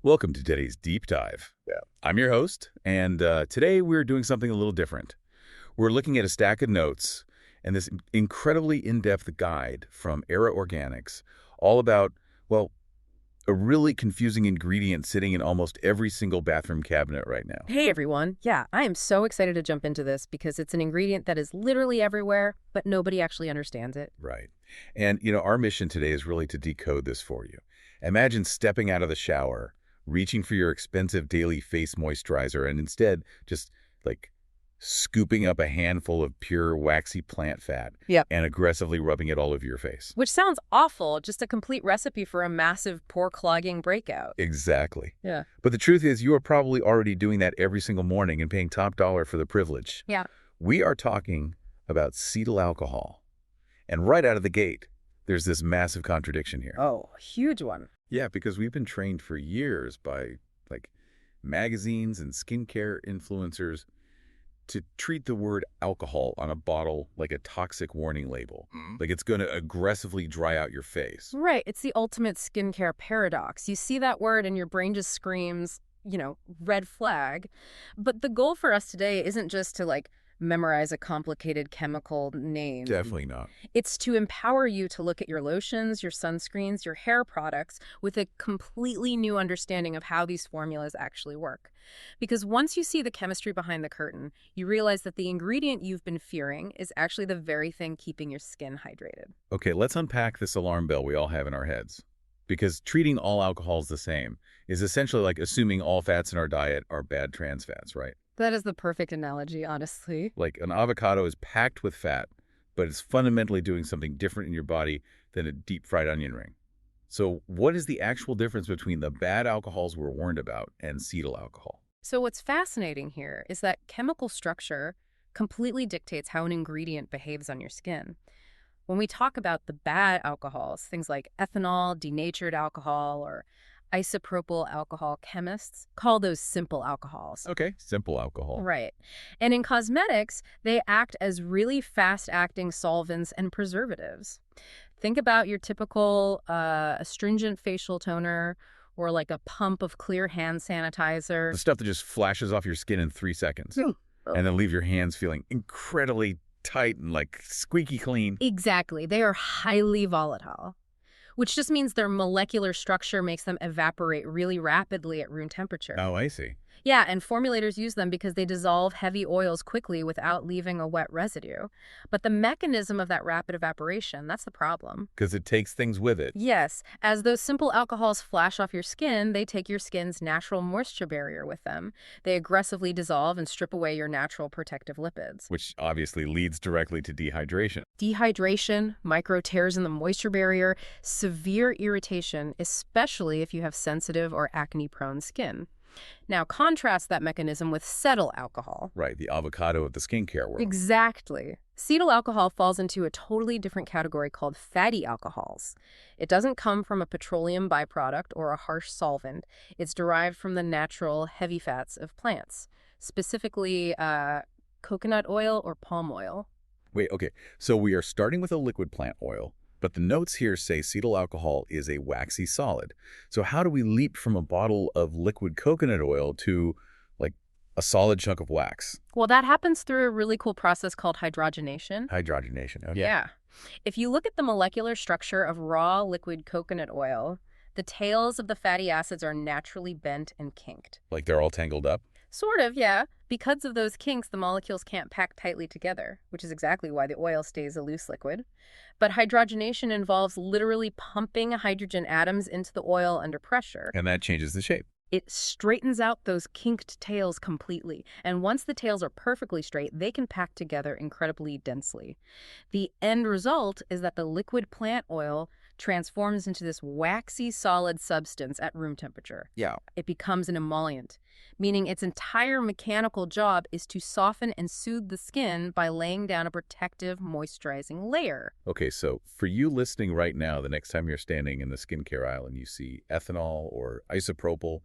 Welcome to today's deep dive. I'm your host, and today we're doing something a little different. We're looking at a stack of notes and this incredibly in-depth guide from Era Organics, all about, well, a really confusing ingredient sitting in almost every single bathroom cabinet right now. Hey everyone. Yeah, I am so excited to jump into this because it's an ingredient that is literally everywhere, but nobody actually understands it. Right. And, our mission today is really to decode this for you. Imagine stepping out of the shower, reaching for your expensive daily face moisturizer, and instead just, like, scooping up a handful of pure waxy plant fat Yep. and aggressively rubbing it all over your face. Which sounds awful, just a complete recipe for a massive pore clogging breakout. Exactly. Yeah. But the truth is, you are probably already doing that every single morning and paying top dollar for the privilege. Yeah. We are talking about cetyl alcohol. And right out of the gate, there's this massive contradiction here. Oh, huge one. Yeah, because we've been trained for years by, like, magazines and skincare influencers to treat the word alcohol on a bottle like a toxic warning label. Like it's going to aggressively dry out your face. Right. It's the ultimate skincare paradox. You see that word and your brain just screams, red flag. But the goal for us today isn't just to, memorize a complicated chemical name. Definitely not. It's to empower you to look at your lotions, your sunscreens, your hair products with a completely new understanding of how these formulas actually work. Because once you see the chemistry behind the curtain, you realize that the ingredient you've been fearing is actually the very thing keeping your skin hydrated. Okay, let's unpack this alarm bell we all have in our heads. Because treating all alcohols the same is essentially like assuming all fats in our diet are bad trans fats, right? That is the perfect analogy, honestly. Like an avocado is packed with fat, but it's fundamentally doing something different in your body than a deep-fried onion ring. So what is the actual difference between the bad alcohols we're warned about and cetyl alcohol? So what's fascinating here is that chemical structure completely dictates how an ingredient behaves on your skin. When we talk about the bad alcohols, things like ethanol, denatured alcohol, or isopropyl alcohol, chemists call those simple alcohols. Okay, simple alcohol. Right. And in cosmetics, they act as really fast-acting solvents and preservatives. Think about your typical astringent facial toner or like a pump of clear hand sanitizer. The stuff that just flashes off your skin in 3 seconds and then leave your hands feeling incredibly tight and like squeaky clean. Exactly. They are highly volatile, which just means their molecular structure makes them evaporate really rapidly at room temperature. Oh, I see. Yeah, and formulators use them because they dissolve heavy oils quickly without leaving a wet residue. But the mechanism of that rapid evaporation, that's the problem. Because it takes things with it. Yes, as those simple alcohols flash off your skin, they take your skin's natural moisture barrier with them. They aggressively dissolve and strip away your natural protective lipids. Which obviously leads directly to dehydration. Dehydration, micro tears in the moisture barrier, severe irritation, especially if you have sensitive or acne-prone skin. Now, contrast that mechanism with cetyl alcohol. Right, the avocado of the skincare world. Exactly. Cetyl alcohol falls into a totally different category called fatty alcohols. It doesn't come from a petroleum byproduct or a harsh solvent. It's derived from the natural heavy fats of plants, specifically coconut oil or palm oil. Wait, okay, so we are starting with a liquid plant oil, but the notes here say cetyl alcohol is a waxy solid. So how do we leap from a bottle of liquid coconut oil to, like, a solid chunk of wax? Well, that happens through a really cool process called hydrogenation. Hydrogenation, okay. Yeah. If you look at the molecular structure of raw liquid coconut oil, the tails of the fatty acids are naturally bent and kinked. Like they're all tangled up? Sort of, yeah. Because of those kinks, the molecules can't pack tightly together, which is exactly why the oil stays a loose liquid. But hydrogenation involves literally pumping hydrogen atoms into the oil under pressure. And that changes the shape. It straightens out those kinked tails completely. And once the tails are perfectly straight, they can pack together incredibly densely. The end result is that the liquid plant oil transforms into this waxy solid substance at room temperature. Yeah. It becomes an emollient, meaning its entire mechanical job is to soften and soothe the skin by laying down a protective, moisturizing layer. Okay, so for you listening right now, the next time you're standing in the skincare aisle and you see ethanol or isopropyl,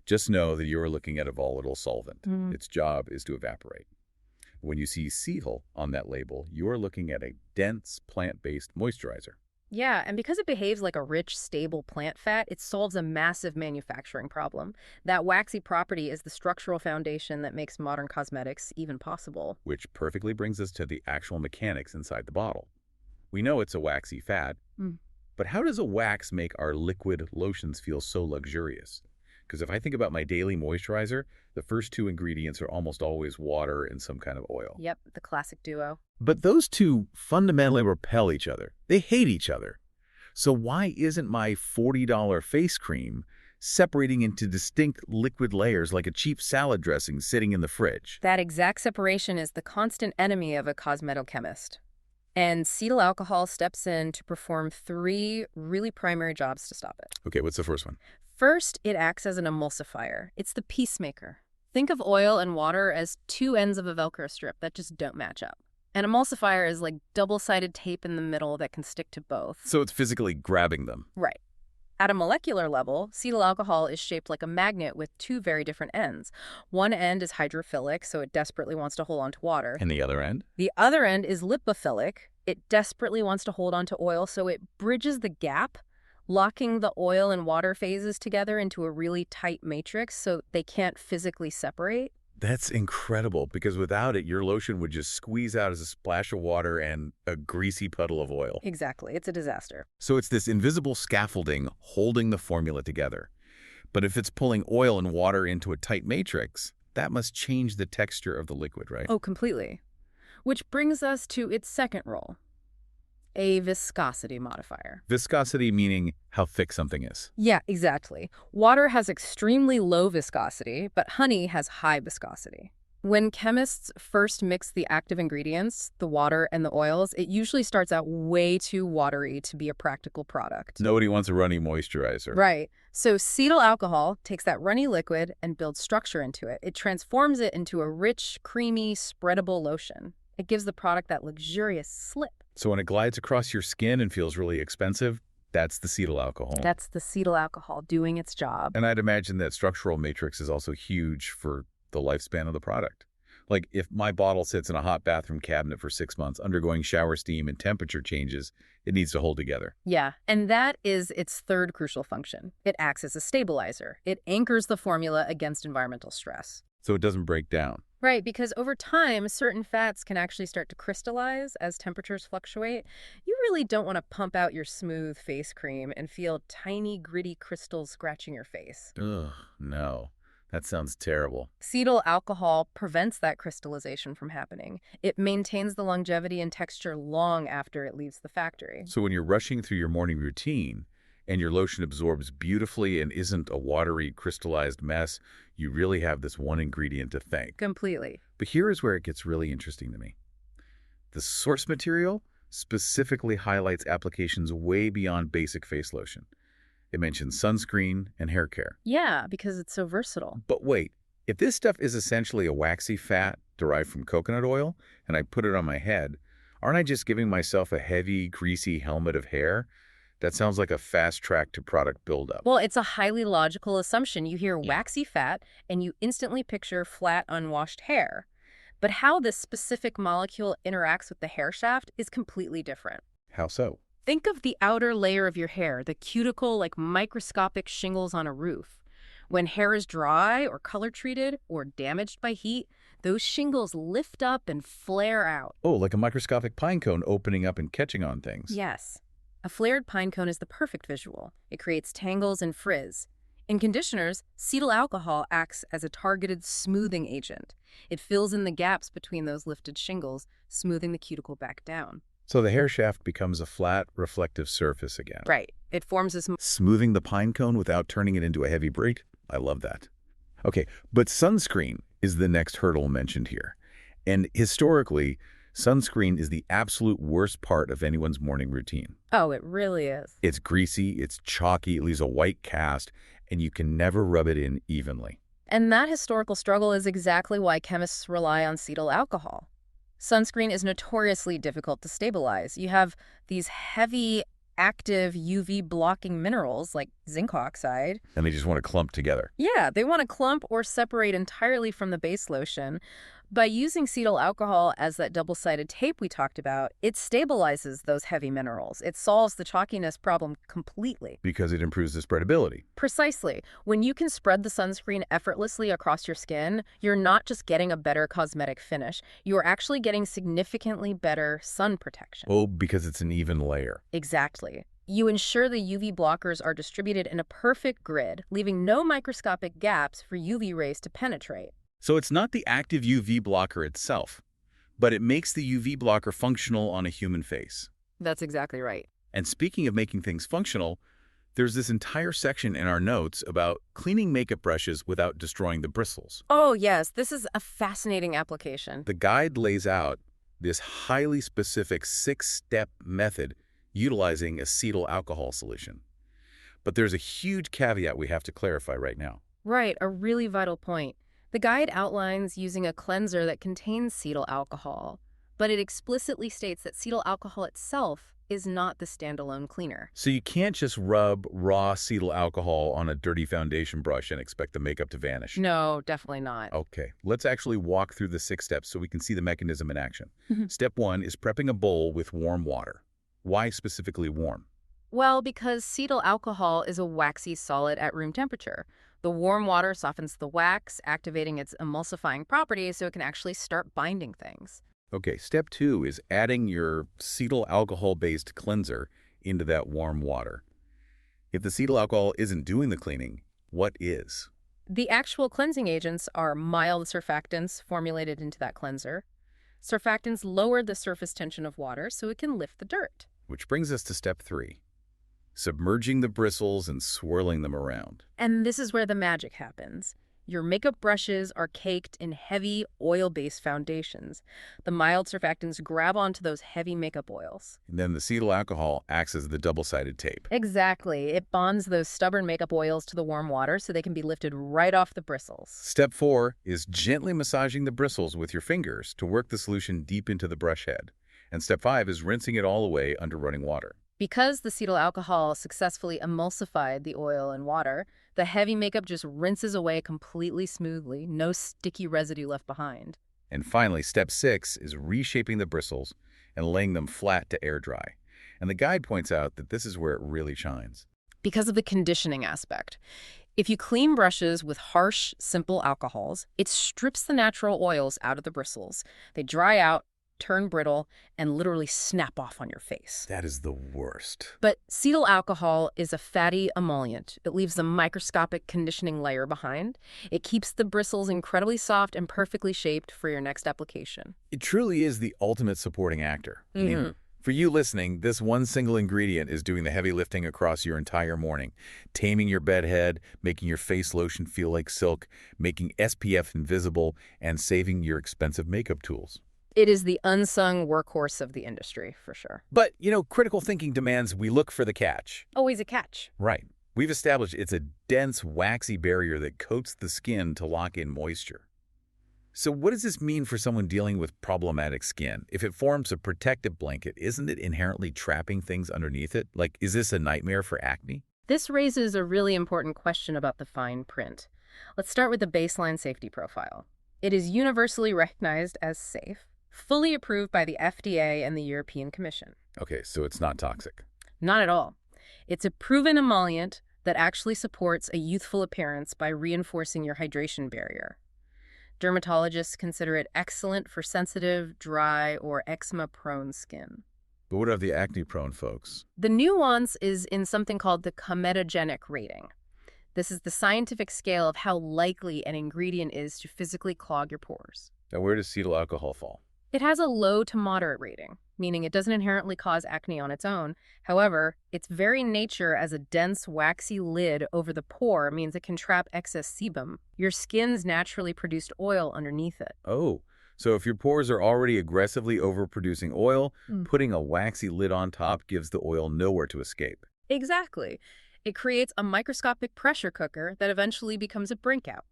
just know that you're looking at a volatile solvent. Its job is to evaporate. When you see cetyl on that label, you are looking at a dense plant-based moisturizer. Yeah, and because it behaves like a rich, stable plant fat, it solves a massive manufacturing problem. That waxy property is the structural foundation that makes modern cosmetics even possible. Which perfectly brings us to the actual mechanics inside the bottle. We know it's a waxy fat, Mm. but how does a wax make our liquid lotions feel so luxurious? Because if I think about my daily moisturizer, the first two ingredients are almost always water and some kind of oil. Yep, the classic duo. But those two fundamentally repel each other. They hate each other. So why isn't my $40 face cream separating into distinct liquid layers like a cheap salad dressing sitting in the fridge? That exact separation is the constant enemy of a cosmetochemist. And cetyl alcohol steps in to perform three really primary jobs to stop it. Okay, what's the first one? First, it acts as an emulsifier. It's the peacemaker. Think of oil and water as two ends of a Velcro strip that just don't match up. An emulsifier is like double-sided tape in the middle that can stick to both. So it's physically grabbing them. Right. At a molecular level, cetyl alcohol is shaped like a magnet with two very different ends. One end is hydrophilic, so it desperately wants to hold on to water. And the other end? The other end is lipophilic. It desperately wants to hold on to oil, so it bridges the gap, locking the oil and water phases together into a really tight matrix so they can't physically separate. That's incredible, because without it, your lotion would just squeeze out as a splash of water and a greasy puddle of oil. Exactly. It's a disaster. So it's this invisible scaffolding holding the formula together. But if it's pulling oil and water into a tight matrix, that must change the texture of the liquid, right? Oh, completely. Which brings us to its second role, a viscosity modifier. Viscosity meaning how thick something is. Yeah, exactly. Water has extremely low viscosity, but honey has high viscosity. When chemists first mix the active ingredients, the water and the oils, it usually starts out way too watery to be a practical product. Nobody wants a runny moisturizer. Right. So cetyl alcohol takes that runny liquid and builds structure into it. It transforms it into a rich, creamy, spreadable lotion. It gives the product that luxurious slip. So when it glides across your skin and feels really expensive, that's the cetyl alcohol. That's the cetyl alcohol doing its job. And I'd imagine that structural matrix is also huge for the lifespan of the product. Like if my bottle sits in a hot bathroom cabinet for 6 months, undergoing shower steam and temperature changes, it needs to hold together. Yeah, and that is its third crucial function. It acts as a stabilizer. It anchors the formula against environmental stress. So it doesn't break down. Right, because over time, certain fats can actually start to crystallize as temperatures fluctuate. You really don't want to pump out your smooth face cream and feel tiny, gritty crystals scratching your face. Ugh, no. That sounds terrible. Cetyl alcohol prevents that crystallization from happening. It maintains the longevity and texture long after it leaves the factory. So when you're rushing through your morning routine and your lotion absorbs beautifully and isn't a watery, crystallized mess, you really have this one ingredient to thank. Completely. But here is where it gets really interesting to me. The source material specifically highlights applications way beyond basic face lotion. It mentions sunscreen and hair care. Yeah, because it's so versatile. But wait, if this stuff is essentially a waxy fat derived from coconut oil, and I put it on my head, aren't I just giving myself a heavy, greasy helmet of hair? That sounds like a fast track to product buildup. Well, it's a highly logical assumption. You hear waxy fat, and you instantly picture flat, unwashed hair. But how this specific molecule interacts with the hair shaft is completely different. How so? Think of the outer layer of your hair, the cuticle like microscopic shingles on a roof. When hair is dry or color-treated or damaged by heat, those shingles lift up and flare out. Oh, like a microscopic pine cone opening up and catching on things. Yes. A flared pine cone is the perfect visual. It creates tangles and frizz. In conditioners, cetyl alcohol acts as a targeted smoothing agent. It fills in the gaps between those lifted shingles, smoothing the cuticle back down. So the hair shaft becomes a flat, reflective surface again. Right. It forms this... Smoothing the pine cone without turning it into a heavy braid? I love that. Okay, but sunscreen is the next hurdle mentioned here. And historically, sunscreen is the absolute worst part of anyone's morning routine. Oh, it really is. It's greasy, it's chalky, it leaves a white cast, and you can never rub it in evenly. And that historical struggle is exactly why chemists rely on cetyl alcohol. Sunscreen is notoriously difficult to stabilize. You have these heavy, active UV-blocking minerals like zinc oxide. And they just want to clump together. Yeah, they want to clump or separate entirely from the base lotion. By using cetyl alcohol as that double-sided tape we talked about, it stabilizes those heavy minerals. It solves the chalkiness problem completely. Because it improves the spreadability. Precisely. When you can spread the sunscreen effortlessly across your skin, you're not just getting a better cosmetic finish, you're actually getting significantly better sun protection. Oh, because it's an even layer. Exactly. You ensure the UV blockers are distributed in a perfect grid, leaving no microscopic gaps for UV rays to penetrate. So it's not the active UV blocker itself, but it makes the UV blocker functional on a human face. That's exactly right. And speaking of making things functional, there's this entire section in our notes about cleaning makeup brushes without destroying the bristles. Oh, yes, this is a fascinating application. The guide lays out this highly specific 6-step method utilizing acetyl alcohol solution. But there's a huge caveat we have to clarify right now. Right, a really vital point. The guide outlines using a cleanser that contains cetyl alcohol, but it explicitly states that cetyl alcohol itself is not the standalone cleaner. So you can't just rub raw cetyl alcohol on a dirty foundation brush and expect the makeup to vanish. No, definitely not. Okay, let's actually walk through the 6 steps so we can see the mechanism in action. Mhm. Step 1 is prepping a bowl with warm water. Why specifically warm? Well, because cetyl alcohol is a waxy solid at room temperature. The warm water softens the wax, activating its emulsifying properties so it can actually start binding things. Okay, step 2 is adding your cetyl alcohol-based cleanser into that warm water. If the cetyl alcohol isn't doing the cleaning, what is? The actual cleansing agents are mild surfactants formulated into that cleanser. Surfactants lower the surface tension of water so it can lift the dirt. Which brings us to step 3. Submerging the bristles and swirling them around. And this is where the magic happens. Your makeup brushes are caked in heavy, oil-based foundations. The mild surfactants grab onto those heavy makeup oils. And then the cetyl alcohol acts as the double-sided tape. Exactly. It bonds those stubborn makeup oils to the warm water so they can be lifted right off the bristles. Step 4 is gently massaging the bristles with your fingers to work the solution deep into the brush head. And step 5 is rinsing it all away under running water. Because the cetyl alcohol successfully emulsified the oil and water, the heavy makeup just rinses away completely smoothly, no sticky residue left behind. And finally, step 6 is reshaping the bristles and laying them flat to air dry. And the guide points out that this is where it really shines. Because of the conditioning aspect. If you clean brushes with harsh, simple alcohols, it strips the natural oils out of the bristles. They dry out, turn brittle, and literally snap off on your face. That is the worst. But cetyl alcohol is a fatty emollient. It leaves a microscopic conditioning layer behind. It keeps the bristles incredibly soft and perfectly shaped for your next application. It truly is the ultimate supporting actor. I mean, for you listening, this one single ingredient is doing the heavy lifting across your entire morning, taming your bedhead, making your face lotion feel like silk, making SPF invisible, and saving your expensive makeup tools. It is the unsung workhorse of the industry, for sure. But, critical thinking demands we look for the catch. Always a catch. Right. We've established it's a dense, waxy barrier that coats the skin to lock in moisture. So what does this mean for someone dealing with problematic skin? If it forms a protective blanket, isn't it inherently trapping things underneath it? Like, is this a nightmare for acne? This raises a really important question about the fine print. Let's start with the baseline safety profile. It is universally recognized as safe, fully approved by the FDA and the European Commission. Okay, so it's not toxic. Not at all. It's a proven emollient that actually supports a youthful appearance by reinforcing your hydration barrier. Dermatologists consider it excellent for sensitive, dry, or eczema-prone skin. But what of the acne-prone folks? The nuance is in something called the comedogenic rating. This is the scientific scale of how likely an ingredient is to physically clog your pores. Now, where does cetyl alcohol fall? It has a low to moderate rating, meaning it doesn't inherently cause acne on its own. However, its very nature as a dense, waxy lid over the pore means it can trap excess sebum, your skin's naturally produced oil underneath it. Oh, so if your pores are already aggressively overproducing oil, putting a waxy lid on top gives the oil nowhere to escape. Exactly. It creates a microscopic pressure cooker that eventually becomes a breakout.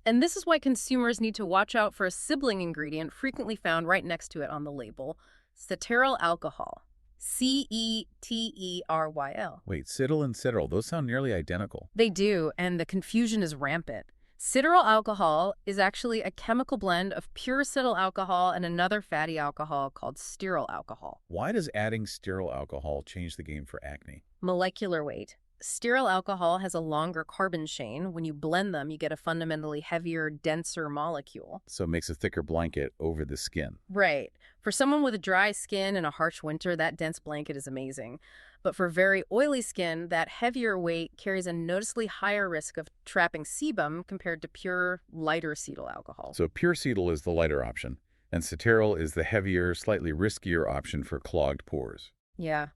And this is why consumers need to watch out for a sibling ingredient frequently found right next to it on the label, cetyl alcohol. Cetyl. Wait, cetyl and cetyl, those sound nearly identical. They do, and the confusion is rampant. Cetyl alcohol is actually a chemical blend of pure cetyl alcohol and another fatty alcohol called stearyl alcohol. Why does adding stearyl alcohol change the game for acne? Molecular weight. Stearyl alcohol has a longer carbon chain. When you blend them, you get a fundamentally heavier, denser molecule. So it makes a thicker blanket over the skin. Right. For someone with dry skin in a harsh winter, that dense blanket is amazing. But for very oily skin, that heavier weight carries a noticeably higher risk of trapping sebum compared to pure, lighter cetyl alcohol. So pure cetyl is the lighter option, and cetyl is the heavier, slightly riskier option for clogged pores. Yeah.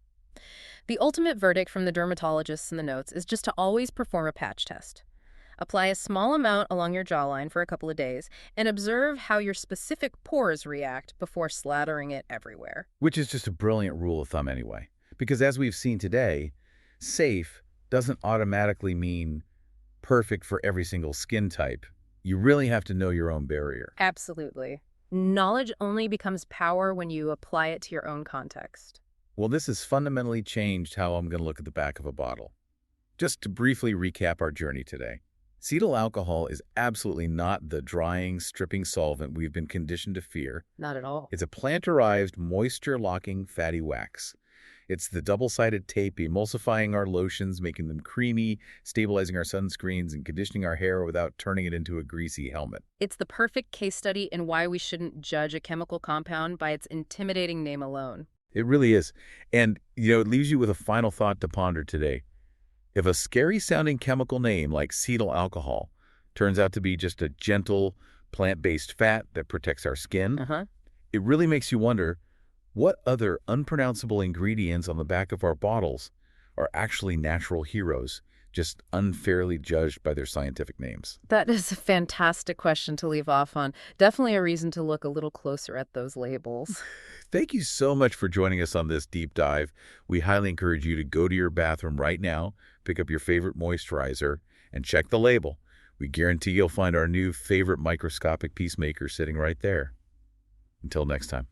The ultimate verdict from the dermatologists in the notes is just to always perform a patch test. Apply a small amount along your jawline for a couple of days and observe how your specific pores react before slathering it everywhere. Which is just a brilliant rule of thumb anyway. Because as we've seen today, safe doesn't automatically mean perfect for every single skin type. You really have to know your own barrier. Absolutely. Knowledge only becomes power when you apply it to your own context. Well, this has fundamentally changed how I'm going to look at the back of a bottle. Just to briefly recap our journey today. Cetyl alcohol is absolutely not the drying, stripping solvent we've been conditioned to fear. Not at all. It's a plant-derived, moisture-locking fatty wax. It's the double-sided tape emulsifying our lotions, making them creamy, stabilizing our sunscreens, and conditioning our hair without turning it into a greasy helmet. It's the perfect case study in why we shouldn't judge a chemical compound by its intimidating name alone. It really is. And, it leaves you with a final thought to ponder today. If a scary-sounding chemical name like cetyl alcohol turns out to be just a gentle, plant-based fat that protects our skin, it really makes you wonder, what other unpronounceable ingredients on the back of our bottles are actually natural heroes, just unfairly judged by their scientific names? That is a fantastic question to leave off on. Definitely a reason to look a little closer at those labels. Thank you so much for joining us on this deep dive. We highly encourage you to go to your bathroom right now, pick up your favorite moisturizer, and check the label. We guarantee you'll find our new favorite microscopic peacemaker sitting right there. Until next time.